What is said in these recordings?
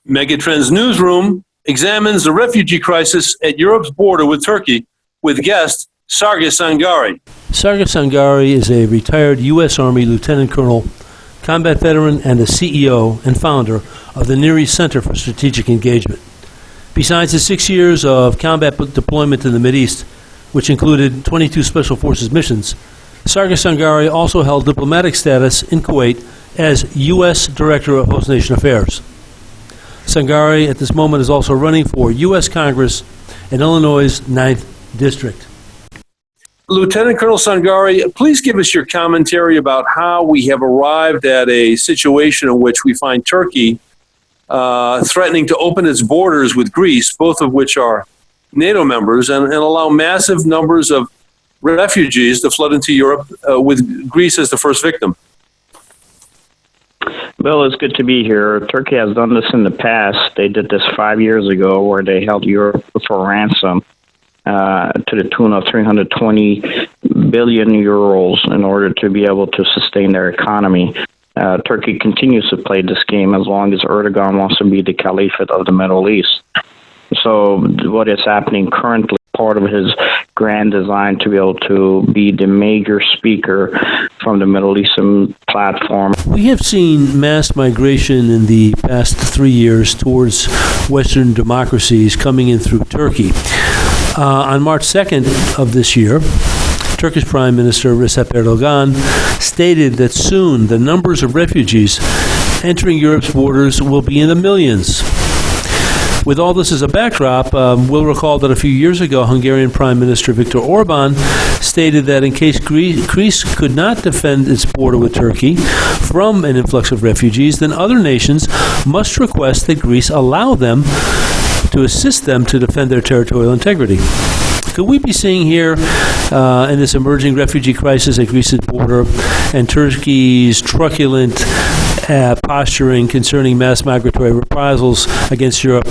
Megatrends Newsroom examines the refugee crisis at Europe's border with Turkey with guest Sargis Sangari. Sargis Sangari is a retired U.S. Army lieutenant colonel, combat veteran, and the CEO and founder of the Near East Center for Strategic Engagement. Besides his 6 years of combat deployment in the Mideast, which included 22 Special Forces missions, Sargis Sangari also held diplomatic status in Kuwait as U.S. Director of Host Nation Affairs. Sangari, at this moment, is also running for U.S. Congress in Illinois' 9th District. Lieutenant Colonel Sangari, please give us your commentary about how we have arrived at a situation in which we find Turkey threatening to open its borders with Greece, both of which are NATO members, and allow massive numbers of refugees to flood into Europe with Greece as the first victim. Bill, it's good to be here. Turkey has done this in the past. They did this 5 years ago where they held Europe for ransom to the tune of 320 billion euros in order to be able to sustain their economy. Turkey continues to play this game as long as Erdogan wants to be the caliphate of the Middle East. So what is happening currently, part of his grand design to be able to be the major speaker from the Middle Eastern platform. We have seen mass migration in the past 3 years towards Western democracies coming in through Turkey. On March 2nd of this year, Turkish Prime Minister Recep Erdogan stated that soon the numbers of refugees entering Europe's borders will be in the millions. With all this as a backdrop, we'll recall that a few years ago, Hungarian Prime Minister Viktor Orban stated that in case Greece could not defend its border with Turkey from an influx of refugees, then other nations must request that Greece allow them to assist them to defend their territorial integrity. Could we be seeing here in this emerging refugee crisis at Greece's border and Turkey's truculent posturing concerning mass migratory reprisals against Europe,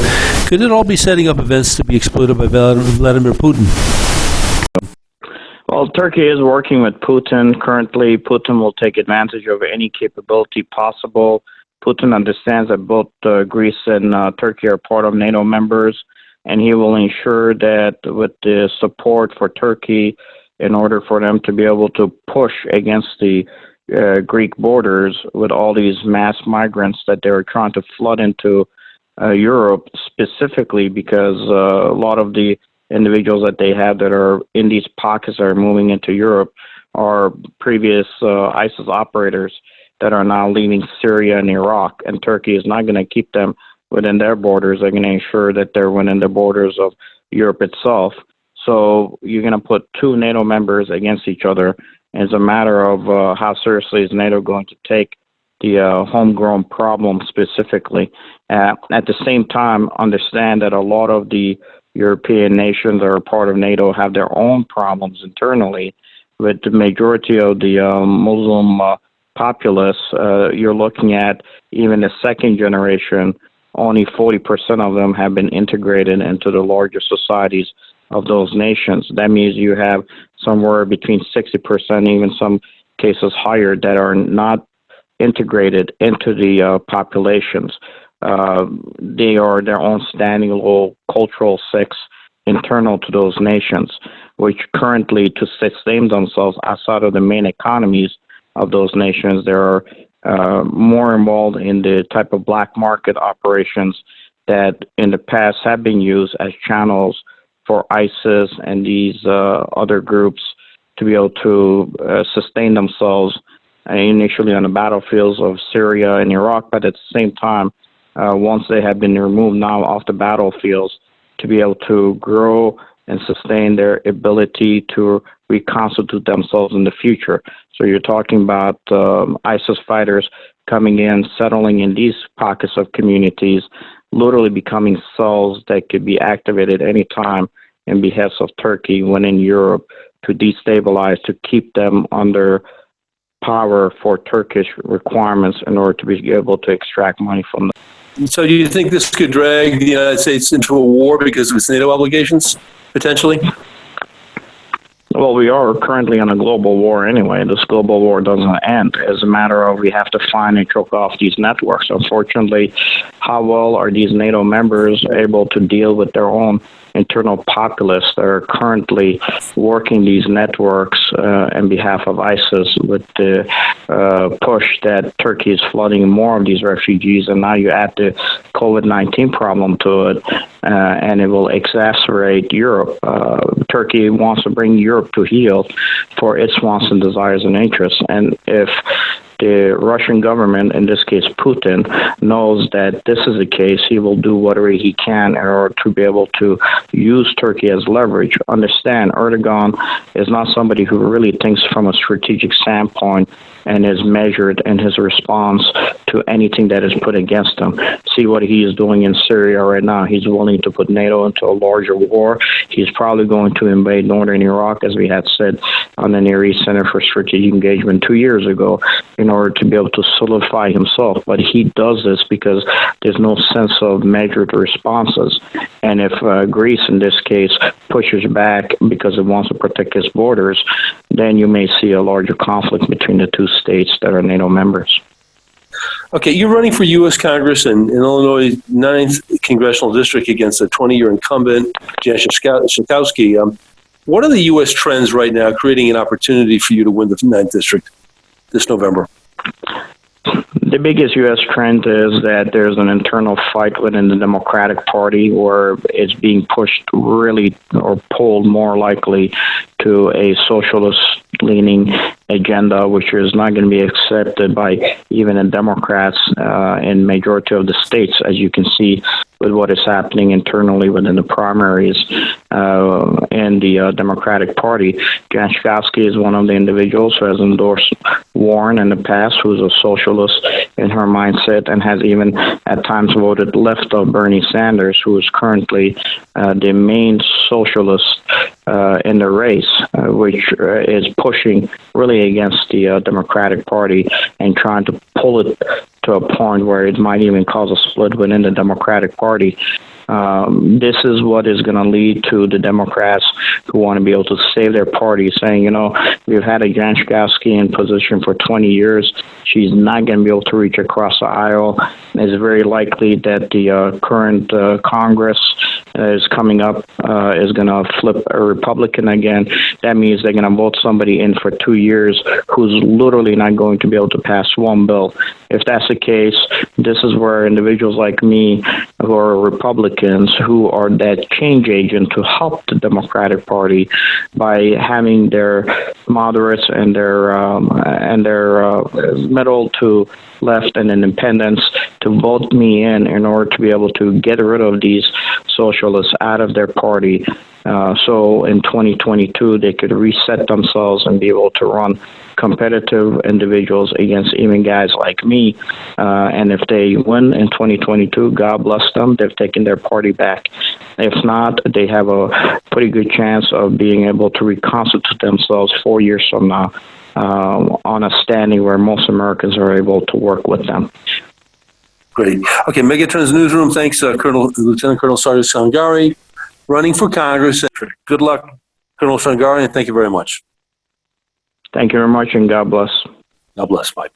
could it all be setting up events to be exploited by Vladimir Putin? Well, Turkey is working with Putin. Currently, Putin will take advantage of any capability possible. Putin understands that both Greece and Turkey are part of NATO members, and he will ensure that with the support for Turkey, in order for them to be able to push against the Greek borders with all these mass migrants that they're trying to flood into Europe, specifically because a lot of the individuals that they have that are in these pockets that are moving into Europe are previous ISIS operators that are now leaving Syria and Iraq, and Turkey is not going to keep them within their borders. They're going to ensure that they're within the borders of Europe itself. So you're going to put two NATO members against each other. And it's a matter of how seriously is NATO going to take the homegrown problem specifically. At the same time, understand that a lot of the European nations that are part of NATO have their own problems internally. With the majority of the Muslim populace, you're looking at even the second generation, only 40% of them have been integrated into the larger societies of those nations. That means you have somewhere between 60%, even some cases higher, that are not integrated into the populations. They are their own standing little cultural sects internal to those nations, which currently, to sustain themselves outside of the main economies of those nations, they are more involved in the type of black market operations that in the past have been used as channels for ISIS and these other groups to be able to sustain themselves initially on the battlefields of Syria and Iraq, but at the same time, once they have been removed now off the battlefields, to be able to grow and sustain their ability to reconstitute themselves in the future. So you're talking about ISIS fighters coming in, settling in these pockets of communities, literally becoming cells that could be activated any time in behest of Turkey when in Europe to destabilize, to keep them under power for Turkish requirements in order to be able to extract money from them. So do you think this could drag the United States into a war because of its NATO obligations, potentially? Well, we are currently in a global war anyway. This global war doesn't end. It's a matter of we have to find and choke off these networks. Unfortunately, how well are these NATO members able to deal with their own internal populace that are currently working these networks on behalf of ISIS with the push that Turkey is flooding more of these refugees, and now you add the COVID-19 problem to it, and it will exacerbate Europe. Turkey wants to bring Europe to heel for its wants and desires and interests, and if the Russian government, in this case Putin, knows that this is the case, he will do whatever he can in order to be able to use Turkey as leverage. Understand, Erdogan is not somebody who really thinks from a strategic standpoint and is measured in his response to anything that is put against him. See what he is doing in Syria right now. He's willing to put NATO into a larger war. He's probably going to invade northern Iraq, as we had said on the Near East Center for Strategic Engagement 2 years ago, in order to be able to solidify himself. But he does this because there's no sense of measured responses. And if Greece, in this case, pushes back because it wants to protect its borders, then you may see a larger conflict between the two states that are NATO members. Okay, you're running for U.S. Congress in Illinois 9th Congressional District against a 20-year incumbent, Jan Schakowsky. What are the U.S. trends right now creating an opportunity for you to win the 9th District this November? The biggest U.S. trend is that there's an internal fight within the Democratic Party where it's being pushed really or pulled more likely to a socialist-leaning agenda, which is not going to be accepted by even the Democrats in majority of the states, as you can see with what is happening internally within the primaries in the Democratic Party. Jan Schakowsky is one of the individuals who has endorsed Warren in the past, who's a socialist in her mindset and has even at times voted left of Bernie Sanders, who is currently the main socialist in the race, which is pushing really against the Democratic Party and trying to pull it to a point where it might even cause a split within the Democratic Party. This is what is going to lead to the Democrats who want to be able to save their party, saying, we've had a Jan Schakowsky in position for 20 years. She's not going to be able to reach across the aisle. It's very likely that the current Congress is coming up is going to flip a Republican again. That means they're going to vote somebody in for 2 years who's literally not going to be able to pass one bill. If that's the case, this is where individuals like me who are Republicans, who are that change agent to help the Democratic Party by having their moderates and their middle to left and independents to vote me in order to be able to get rid of these socialists out of their party. So in 2022, they could reset themselves and be able to run competitive individuals against even guys like me. And if they win in 2022, God bless them, they've taken their party back. If not, they have a pretty good chance of being able to reconstitute themselves 4 years from now on a standing where most Americans are able to work with them. Great. Okay, Megatrends Newsroom, thanks, Lieutenant Colonel Sargis Sangari, running for Congress. Good luck, Colonel Sangari, and thank you very much. Thank you very much, and God bless. God bless. Bye.